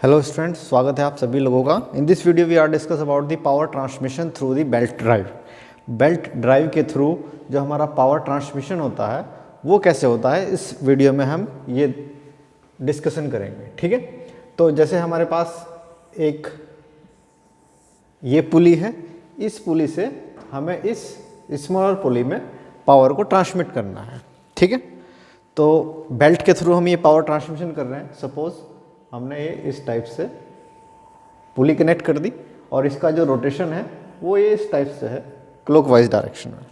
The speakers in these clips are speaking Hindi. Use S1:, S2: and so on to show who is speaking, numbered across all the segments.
S1: हेलो स्टूडेंट्स, स्वागत है आप सभी लोगों का। In this video we are discuss about the power transmission through the belt drive. Belt drive के थ्रू जो हमारा पावर ट्रांसमिशन होता है वो कैसे होता है, इस वीडियो में हम ये डिस्कशन करेंगे। ठीक है, तो जैसे हमारे पास एक ये पुली है, इस पुली से हमें इस स्मॉलर पुली में पावर को ट्रांसमिट करना है। ठीक है, तो बेल्ट के थ्रू हम ये पावर ट्रांसमिशन कर रहे हैं। सपोज हमने ये इस टाइप से पुली कनेक्ट कर दी और इसका जो रोटेशन है वो ये इस टाइप से है, क्लॉकवाइज डायरेक्शन में।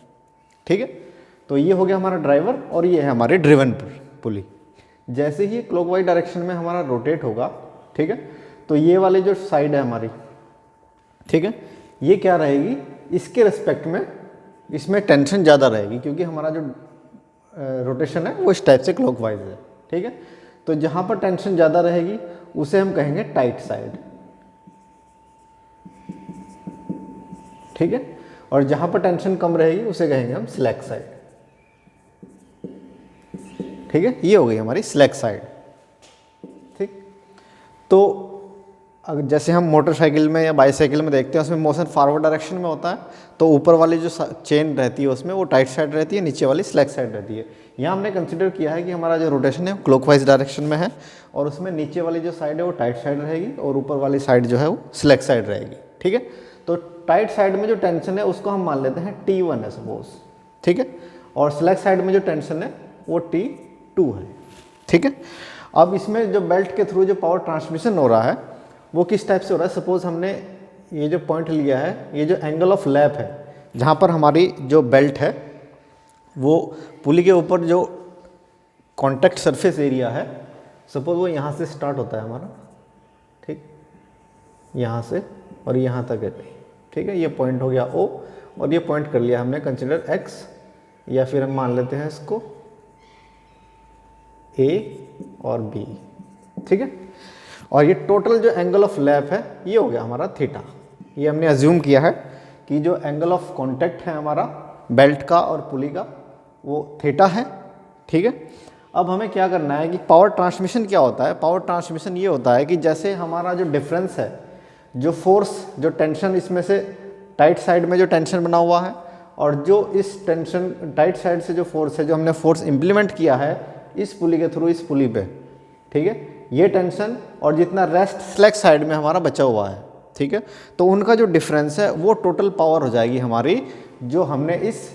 S1: ठीक है, तो ये हो गया हमारा ड्राइवर और ये है हमारी ड्रिवन पुली। जैसे ही क्लॉकवाइज डायरेक्शन में हमारा रोटेट होगा, ठीक है, तो ये वाली जो साइड है हमारी, ठीक है, ये क्या रहेगी, इसके रिस्पेक्ट में इसमें टेंशन ज़्यादा रहेगी क्योंकि हमारा जो रोटेशन है वो इस टाइप से क्लॉकवाइज है। ठीक है, तो जहाँ पर टेंशन ज़्यादा रहेगी उसे हम कहेंगे टाइट साइड। ठीक है, और जहाँ पर टेंशन कम रहेगी उसे कहेंगे हम स्लैक साइड। ठीक है, ये हो गई हमारी स्लैक साइड। ठीक, तो अगर जैसे हम मोटरसाइकिल में या बाईसाइकिल में देखते हैं उसमें मोशन फॉरवर्ड डायरेक्शन में होता है, तो ऊपर वाली जो चेन रहती है उसमें वो टाइट साइड रहती है, नीचे वाली स्लैक साइड रहती है। यहाँ हमने कंसिडर किया है कि हमारा जो रोटेशन है वो क्लॉकवाइज डायरेक्शन में है और उसमें नीचे वाली जो साइड है वो टाइट साइड रहेगी और ऊपर वाली साइड जो है वो स्लैक साइड रहेगी। ठीक है, तो टाइट साइड में जो टेंशन है उसको हम मान लेते हैं T1 है सपोज। ठीक है, और स्लैक साइड में जो टेंशन है वो T2 है। ठीक है, अब इसमें जो बेल्ट के थ्रू जो पावर ट्रांसमिशन हो रहा है वो किस टाइप से हो रहा है। सपोज हमने ये जो पॉइंट लिया है, ये जो एंगल ऑफ लैप है जहाँ पर हमारी जो बेल्ट है वो पुली के ऊपर जो कॉन्टैक्ट सरफेस एरिया है, सपोज वो यहाँ से स्टार्ट होता है हमारा, ठीक, यहाँ से और यहाँ तक है। ठीक है, ये पॉइंट हो गया O और ये पॉइंट कर लिया हमने कंसिडर X, या फिर हम मान लेते हैं इसको A और B। ठीक है, और ये टोटल जो एंगल ऑफ लैप है ये हो गया हमारा थीटा। ये हमने अज्यूम किया है कि जो एंगल ऑफ कांटेक्ट है हमारा बेल्ट का और पुली का वो थीटा है। ठीक है, अब हमें क्या करना है कि पावर ट्रांसमिशन क्या होता है। पावर ट्रांसमिशन ये होता है कि जैसे हमारा जो डिफरेंस है, जो फोर्स, जो टेंशन इसमें से टाइट साइड में जो टेंशन बना हुआ है और जो इस टेंशन टाइट साइड से जो फोर्स है, जो हमने फोर्स इम्प्लीमेंट किया है इस पुली के थ्रू इस पुली पे, ठीक है, ये टेंशन और जितना रेस्ट स्लैक साइड में हमारा बचा हुआ है, ठीक है, तो उनका जो डिफरेंस है वो टोटल पावर हो जाएगी हमारी, जो हमने इस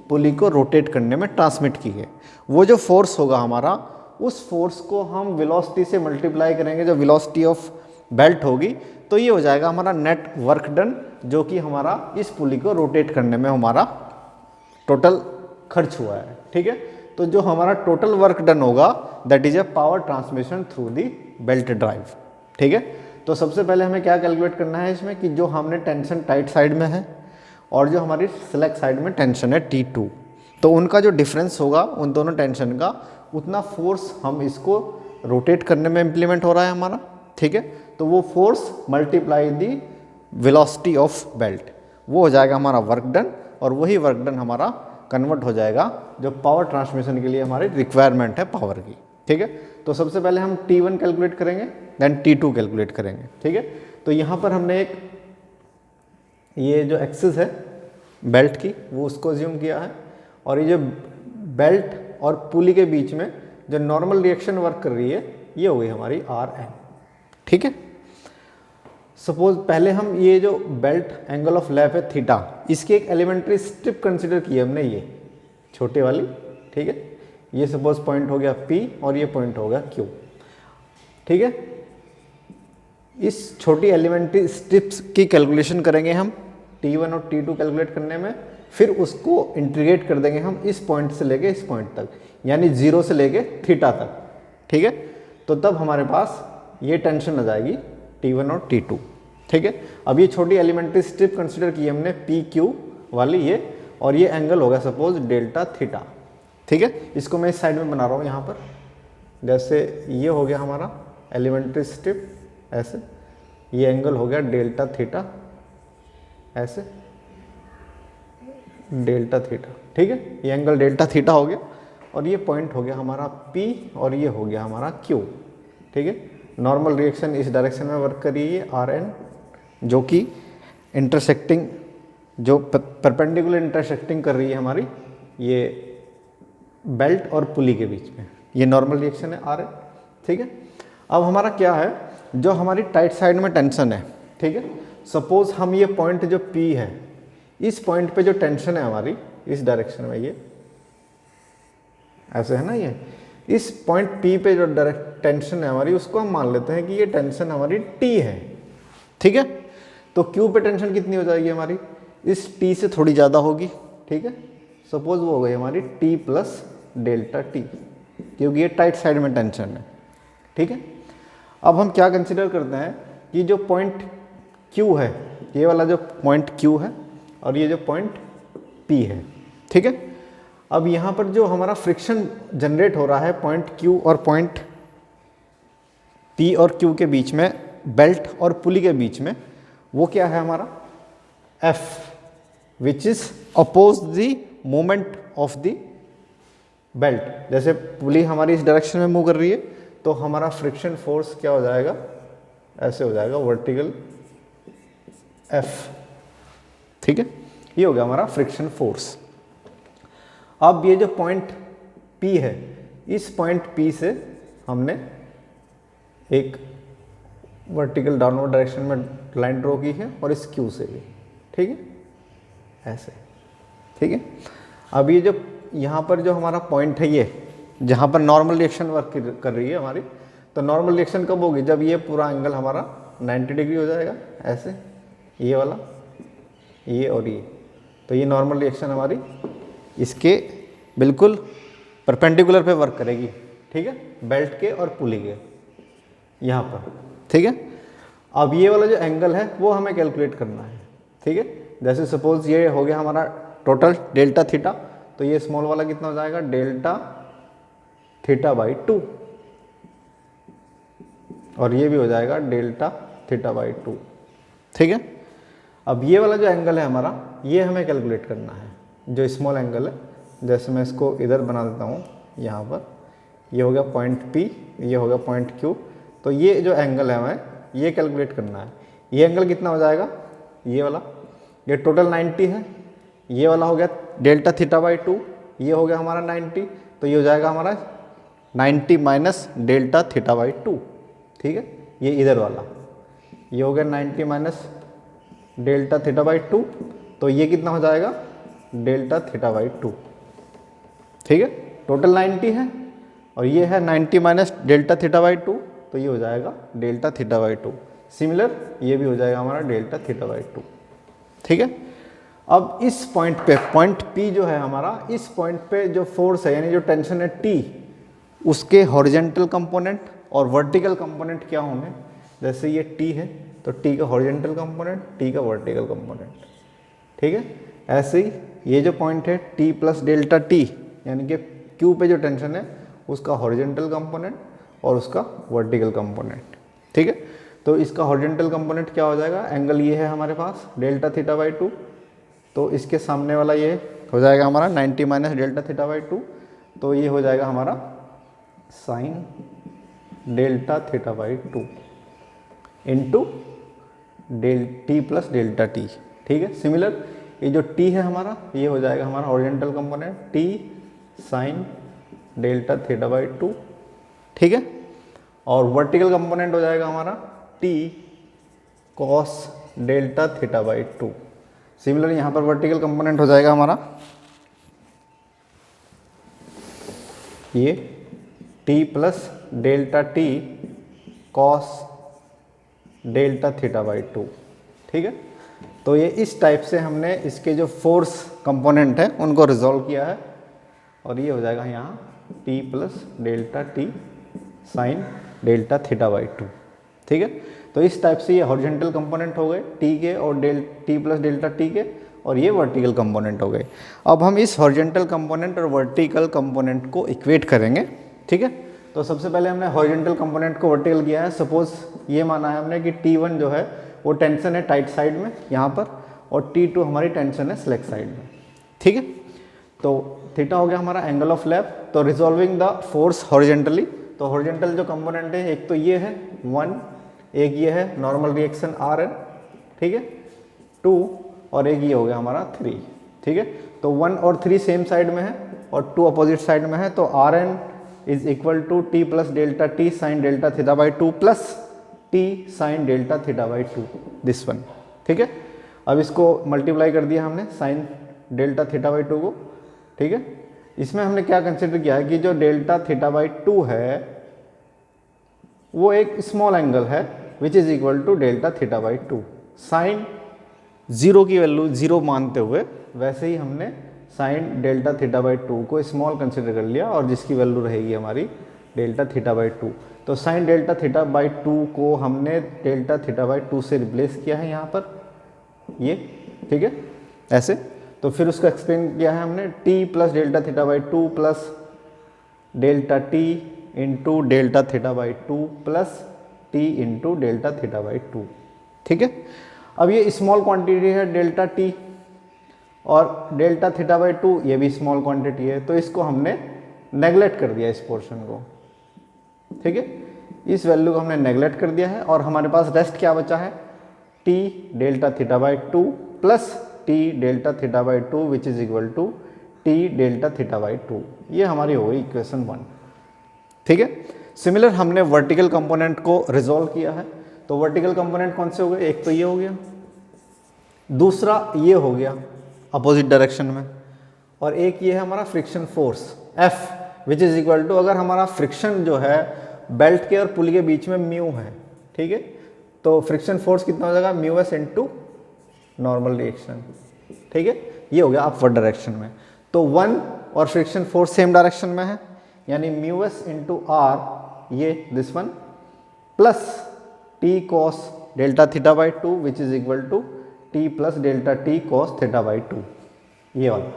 S1: पुली को रोटेट करने में ट्रांसमिट की है। वो जो फोर्स होगा हमारा, उस फोर्स को हम वेलोसिटी से मल्टीप्लाई करेंगे, जो वेलोसिटी ऑफ बेल्ट होगी, तो ये हो जाएगा हमारा नेट वर्क डन, जो कि हमारा इस पुली को रोटेट करने में हमारा टोटल खर्च हुआ है। ठीक है, तो जो हमारा टोटल वर्क डन होगा that is a power transmission through the belt drive. ठीक है, तो सबसे पहले हमें क्या कैलकुलेट करना है इसमें कि जो हमने टेंशन टाइट साइड में है और जो हमारी स्लैक साइड में टेंशन है T2, तो उनका जो डिफरेंस होगा उन दोनों टेंशन का, उतना फोर्स हम इसको रोटेट करने में इम्प्लीमेंट हो रहा है हमारा। ठीक है, तो वो force multiply the velocity of belt, वो हो जाएगा हमारा वर्क डन, और वही वर्क डन हमारा कन्वर्ट हो जाएगा जो पावर ट्रांसमिशन के लिए हमारी रिक्वायरमेंट है पावर की। ठीक है, तो सबसे पहले हम T1 कैलकुलेट करेंगे, देन T2 कैलकुलेट करेंगे। ठीक है, तो यहाँ पर हमने एक ये जो एक्सिस है बेल्ट की वो उसको अज्यूम किया है, और ये जो बेल्ट और पुली के बीच में जो नॉर्मल रिएक्शन वर्क कर रही है ये हो गई हमारी Rn। ठीक है, सपोज पहले हम ये जो बेल्ट एंगल ऑफ लैप है थीटा, इसकी एक एलिमेंट्री स्ट्रिप कंसिडर की हमने, ये छोटे वाली। ठीक है, ये सपोज पॉइंट हो गया P और ये पॉइंट हो गया Q। ठीक है, इस छोटी एलिमेंट्री स्ट्रिप्स की कैलकुलेशन करेंगे हम T1 और T2 कैलकुलेट करने में, फिर उसको इंटीग्रेट कर देंगे हम इस पॉइंट से लेके इस पॉइंट तक, यानी 0 से लेके थीटा तक। ठीक है, तो तब हमारे पास ये टेंशन आ जाएगी T1 और T2। ठीक है, अब ये छोटी एलिमेंट्री स्ट्रिप कंसिडर की हमने PQ वाली ये, और ये एंगल होगा सपोज डेल्टा थीटा। ठीक है, इसको मैं इस साइड में बना रहा हूँ यहाँ पर, जैसे ये हो गया हमारा एलिमेंट्री स्ट्रिप ऐसे, ये एंगल हो गया डेल्टा थीटा ऐसे, डेल्टा थीटा। ठीक है, ये एंगल डेल्टा थीटा हो गया और ये पॉइंट हो गया हमारा P और ये हो गया हमारा Q। ठीक है, नॉर्मल रिएक्शन इस डायरेक्शन में वर्क कर रही है आर एन, जो कि इंटरसेक्टिंग, जो परपेंडिकुलर इंटरसेक्टिंग कर रही है हमारी ये बेल्ट और पुली के बीच में, ये नॉर्मल रिएक्शन है आर एन। ठीक है, अब हमारा क्या है, जो हमारी टाइट साइड में टेंशन है, ठीक है, सपोज हम ये पॉइंट जो P है, इस पॉइंट पे जो टेंशन है हमारी इस डायरेक्शन में, ये ऐसे है ना, ये इस पॉइंट P पे जो डायरेक्ट टेंशन है हमारी, उसको हम मान लेते हैं कि ये टेंशन हमारी T है। ठीक है, तो Q पे टेंशन कितनी हो जाएगी हमारी, इस T से थोड़ी ज़्यादा होगी। ठीक है, सपोज वो हो गई हमारी T प्लस डेल्टा T, क्योंकि ये टाइट साइड में टेंशन है। ठीक है, अब हम क्या कंसिडर करते हैं कि जो पॉइंट Q है, ये वाला जो पॉइंट Q है और ये जो पॉइंट P है। ठीक है, अब यहाँ पर जो हमारा फ्रिक्शन जनरेट हो रहा है पॉइंट Q और पॉइंट P और Q के बीच में, बेल्ट और पुली के बीच में, वो क्या है हमारा F, which is oppose the moment of the belt. जैसे पुली हमारी इस डायरेक्शन में मूव कर रही है तो हमारा फ्रिक्शन फोर्स क्या हो जाएगा, ऐसे हो जाएगा वर्टिकल F। ठीक है, ये हो गया हमारा फ्रिक्शन फोर्स। अब ये जो पॉइंट P है, इस पॉइंट P से हमने एक वर्टिकल डाउनवर्ड डायरेक्शन में लाइन ड्रॉ की है और इस Q से भी। ठीक है, ऐसे। ठीक है, अब ये जो यहाँ पर जो हमारा पॉइंट है, ये जहाँ पर नॉर्मल रिएक्शन वर्क कर रही है हमारी, तो नॉर्मल रिएक्शन कब होगी, जब ये पूरा एंगल हमारा 90 डिग्री हो जाएगा, ऐसे, ये वाला, ये और ये, तो ये नॉर्मल रिएक्शन हमारी इसके बिल्कुल परपेंडिकुलर पे वर्क करेगी। ठीक है, बेल्ट के और पुली के यहाँ पर। ठीक है, अब ये वाला जो एंगल है वो हमें कैलकुलेट करना है। ठीक है, जैसे सपोज ये हो गया हमारा टोटल डेल्टा थीटा, तो ये स्मॉल वाला कितना हो जाएगा, डेल्टा थीटा बाई 2, और ये भी हो जाएगा डेल्टा थीटा बाई 2। ठीक है, अब ये वाला जो एंगल है हमारा, ये हमें कैलकुलेट करना है, जो स्मॉल एंगल है। जैसे मैं इसको इधर बना देता हूँ, यहाँ पर ये हो गया पॉइंट P, ये हो गया पॉइंट Q, तो ये जो एंगल है हमें ये कैलकुलेट करना है। ये एंगल कितना हो जाएगा, ये वाला, ये टोटल 90 है, ये वाला हो गया डेल्टा थीटा बाई 2, ये हो गया हमारा 90, तो ये हो जाएगा हमारा 90 माइनस डेल्टा थीटा बाई 2। ठीक है, ये इधर वाला, ये हो गया 90 माइनस डेल्टा थीटा बाई 2, तो ये कितना हो जाएगा, डेल्टा थीटा बाई 2। ठीक है, टोटल 90 है और ये है 90 माइनस डेल्टा थीटा बाई 2, तो ये हो जाएगा डेल्टा थीटा बाई 2। सिमिलर ये भी हो जाएगा हमारा डेल्टा थीटा बाई 2। ठीक है, अब इस पॉइंट पे, पॉइंट P जो है हमारा, इस पॉइंट पे जो फोर्स है यानी जो टेंशन है T, उसके हॉरिजेंटल कंपोनेंट और वर्टिकल कंपोनेंट क्या होंगे। जैसे ये T है तो T का हॉरिजेंटल कंपोनेंट, T का वर्टिकल कंपोनेंट। ठीक है, ऐसे ही ये जो पॉइंट है T प्लस डेल्टा T, यानी कि Q पे जो टेंशन है उसका हॉरिजेंटल कंपोनेंट और उसका वर्टिकल कंपोनेंट। ठीक है, तो इसका हॉरिजेंटल कंपोनेंट क्या हो जाएगा, एंगल ये है हमारे पास डेल्टा थीटा बाई 2, तो इसके सामने वाला ये हो जाएगा हमारा 90 माइनस डेल्टा थीटा बाई 2, तो ये हो जाएगा हमारा sign delta theta by 2 into T plus delta T। ठीक है, सिमिलर ये जो T है हमारा, ये हो जाएगा हमारा horizontal component T sign delta theta by 2। ठीक है, और वर्टिकल कंपोनेंट हो जाएगा हमारा T cos delta theta by 2। Similar यहाँ पर वर्टिकल कंपोनेंट हो जाएगा हमारा ये T plus delta T cos delta theta by 2। ठीक है, तो ये इस टाइप से हमने इसके जो फोर्स कंपोनेंट है उनको रिजॉल्व किया है, और ये हो जाएगा यहाँ T plus delta T sign delta theta by 2। ठीक है, तो इस टाइप से ये हॉरिजेंटल कंपोनेंट हो गए T के और T प्लस डेल्टा T के, और ये वर्टिकल कंपोनेंट हो गए। अब हम इस हॉरिजेंटल कंपोनेंट और वर्टिकल कंपोनेंट को इक्वेट करेंगे। ठीक है, तो सबसे पहले हमने हॉरिजेंटल कंपोनेंट को वर्टिकल किया है। सपोज ये माना है हमने कि T1 जो है वो टेंशन है टाइट साइड में यहाँ पर, और T2 हमारी टेंशन है स्लैक साइड में। ठीक है, तो थीटा हो गया हमारा एंगल ऑफ लैप, तो रिजॉल्विंग द फोर्स हॉरिजेंटली, तो हॉरिजॉन्टल जो कंपोनेंट है एक तो ये है 1, एक ये है नॉर्मल रिएक्शन आर एन, ठीक है 2, और एक ये हो गया हमारा 3, ठीक है। तो 1 और 3 सेम साइड में है और 2 अपोजिट साइड में है, तो R N is equal to T plus delta T sine delta theta by 2 plus T sine delta theta by 2, this one, ठीक है। अब इसको मल्टीप्लाई कर दिया हमने साइन डेल्टा थीटा बाई 2 को, ठीक है। इसमें हमने क्या कंसिडर किया है कि जो डेल्टा थीटा बाई 2 है वो एक स्मॉल एंगल है which is equal to delta theta by 2। Sine zero की वैल्यू जीरो मानते हुए वैसे ही हमने साइन डेल्टा थीटा बाई 2 को स्मॉल कंसिडर कर लिया और जिसकी वैल्यू रहेगी हमारी डेल्टा थीटा बाई 2। तो साइन डेल्टा थीटा बाई 2 को हमने डेल्टा थीटा बाई 2 से रिप्लेस किया है यहाँ पर, ये ठीक है ऐसे। तो फिर उसको एक्सप्लेन किया है हमने t plus delta theta by 2 plus delta t into delta theta by 2 plus t into delta theta by 2, ठीक है। अब ये स्मॉल क्वांटिटी है डेल्टा t और डेल्टा थीटा बाई 2 ये भी स्मॉल क्वांटिटी है, तो इसको हमने नेगलेक्ट कर दिया इस पोर्शन को, ठीक है। इस वैल्यू को हमने नेगलेक्ट कर दिया है और हमारे पास रेस्ट क्या बचा है t delta theta by 2 plus t delta theta by 2 which is equal to t delta theta by 2। ये हमारी हो गई इक्वेशन 1, ठीक है। सिमिलर हमने वर्टिकल कंपोनेंट को रिजोल्व किया है। तो वर्टिकल कंपोनेंट कौन से हो गए, एक तो ये हो गया, दूसरा ये हो गया अपोजिट डायरेक्शन में, और एक ये है हमारा friction force F which is equal to, अगर हमारा फ्रिक्शन जो है बेल्ट के और पुली के बीच में म्यू है, ठीक है, तो फ्रिक्शन फोर्स कितना हो जाएगा mu S into normal reaction, ठीक है। ये हो गया अपवर्ड डायरेक्शन में। तो 1 और फ्रिक्शन फोर्स सेम डायरेक्शन में है, यानी म्यू एस इंटू आर ये this one plus T cos delta theta by 2 which is equal to T plus delta T cos theta by 2, ये वाला,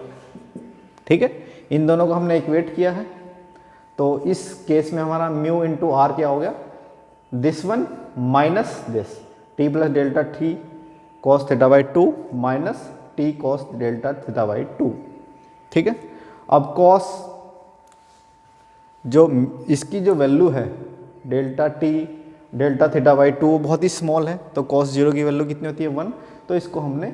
S1: ठीक है। इन दोनों को हमने इक्वेट किया है। तो इस केस में हमारा म्यू इंटू आर क्या हो गया, this one minus this T plus delta T cos theta by 2 minus T cos delta theta by 2, ठीक है। अब कॉस जो इसकी जो वैल्यू है delta T delta theta by 2 बहुत ही स्मॉल है, तो कॉस जीरो की वैल्यू कितनी होती है 1, तो इसको हमने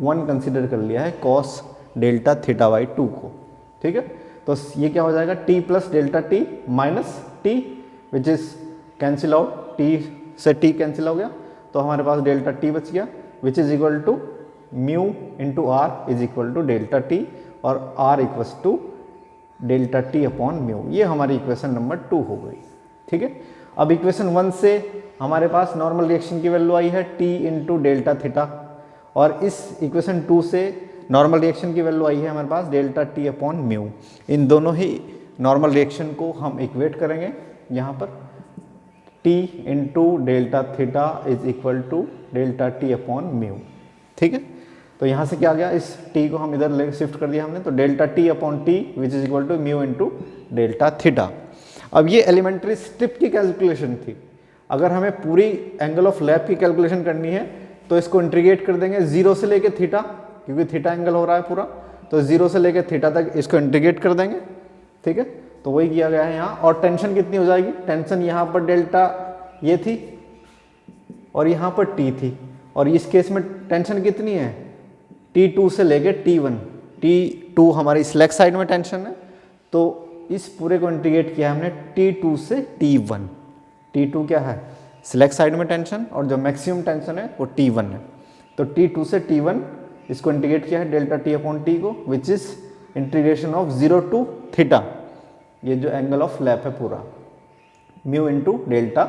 S1: 1 कंसिडर कर लिया है कॉस डेल्टा थीटा बाई 2 को, ठीक है। तो ये क्या हो जाएगा T plus delta T minus T which is cancel out, T से टी कैंसिल हो गया, तो हमारे पास डेल्टा टी बच गया which is equal to mu into R is equal to delta T और R equals to delta T upon mu. ये हमारी इक्वेशन नंबर 2 हो गई, ठीक है। अब इक्वेशन 1 से हमारे पास नॉर्मल रिएक्शन की वैल्यू आई है टी इंटू डेल्टा थीटा, और इस इक्वेशन 2 से नॉर्मल रिएक्शन की वैल्यू आई है हमारे पास डेल्टा टी अपॉन म्यू। इन दोनों ही नॉर्मल रिएक्शन को हम इक्वेट करेंगे यहाँ पर, t into delta theta is equal to delta T upon mu, ठीक है। तो यहाँ से क्या आ गया, इस t को हम इधर ले शिफ्ट कर दिया हमने, तो delta T upon T which is equal to mu into delta theta. अब ये एलिमेंट्री स्ट्रिप की कैलकुलेशन थी। अगर हमें पूरी एंगल ऑफ लैप की कैलकुलेशन करनी है तो इसको इंटीग्रेट कर देंगे 0 से लेके थीटा, क्योंकि थीटा एंगल हो रहा है पूरा, तो 0 से लेके थीटा तक इसको इंटीग्रेट कर देंगे, ठीक है। तो वही किया गया है यहाँ। और टेंशन कितनी हो जाएगी, टेंशन यहाँ पर डेल्टा ये थी और यहाँ पर टी थी, और इस केस में टेंशन कितनी है T2 से लेके T1, T2 हमारी स्लैक साइड में टेंशन है, तो इस पूरे को इंटीग्रेट किया हमने T2 से T1। T2 क्या है स्लैक साइड में टेंशन, और जो मैक्सिमम टेंशन है वो T1 है, तो T2 से T1 इसको इंटीग्रेट किया है डेल्टा टी अपॉन टी को which is integration of 0 to theta, ये जो एंगल ऑफ लैप है पूरा, म्यू इंटू डेल्टा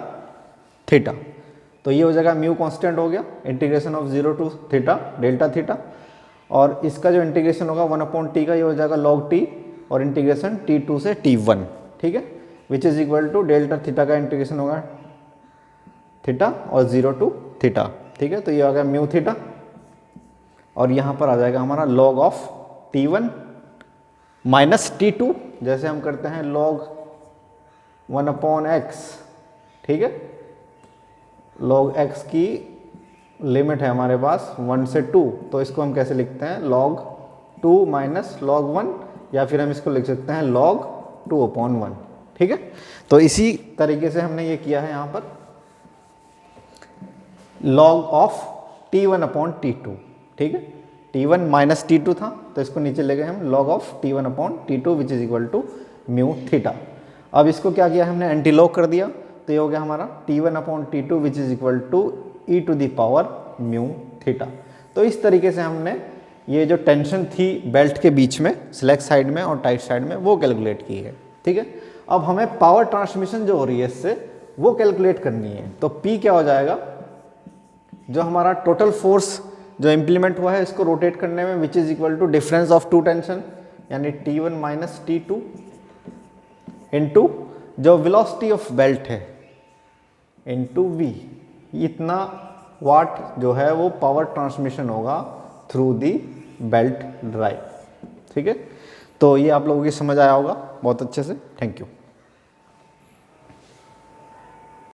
S1: थीटा। तो ये हो जाएगा म्यू कांस्टेंट हो गया, integration of 0 to theta delta theta, और इसका जो इंटीग्रेशन होगा 1 अपॉन टी का ये हो जाएगा लॉग टी, और इंटीग्रेशन T2 से T1, ठीक है, which is equal to delta theta का इंटीग्रेशन होगा थीटा और 0 टू थीटा, ठीक है। तो ये आ गया म्यू थीटा, और यहाँ पर आ जाएगा हमारा log of T1 minus T2, जैसे हम करते हैं लॉग 1 अपॉन एक्स, ठीक है। लॉग x की लिमिट है हमारे पास 1 से 2, तो इसको हम कैसे लिखते हैं log 2 माइनस log 1, या फिर हम इसको लिख सकते हैं log 2 अपॉन 1, ठीक है। तो इसी तरीके से हमने ये किया है यहाँ पर log of T1 upon T2, ठीक है। T1 माइनस T2 था तो इसको नीचे ले गए हम log of T1 upon T2 which is equal to mu theta. अब इसको क्या किया हमने, एंटी लॉग कर दिया, तो ये हो गया हमारा T1 upon T2 which is equal to e to the power mu theta. तो इस तरीके से हमने ये जो टेंशन थी बेल्ट के बीच में स्लैक साइड में और टाइट साइड में वो कैलकुलेट की है, ठीक है। अब हमें पावर ट्रांसमिशन जो हो रही है इससे वो कैलकुलेट करनी है। तो P क्या हो जाएगा, जो हमारा टोटल फोर्स जो इम्प्लीमेंट हुआ है इसको रोटेट करने में which is equal to difference of two tension यानी T1 माइनस T2 इनटू जो वेलोसिटी ऑफ बेल्ट है इनटू V, इतना वाट जो है वो पावर ट्रांसमिशन होगा थ्रू दी बेल्ट ड्राइव, ठीक है। तो ये आप लोगों की समझ आया होगा बहुत अच्छे से। Thank you.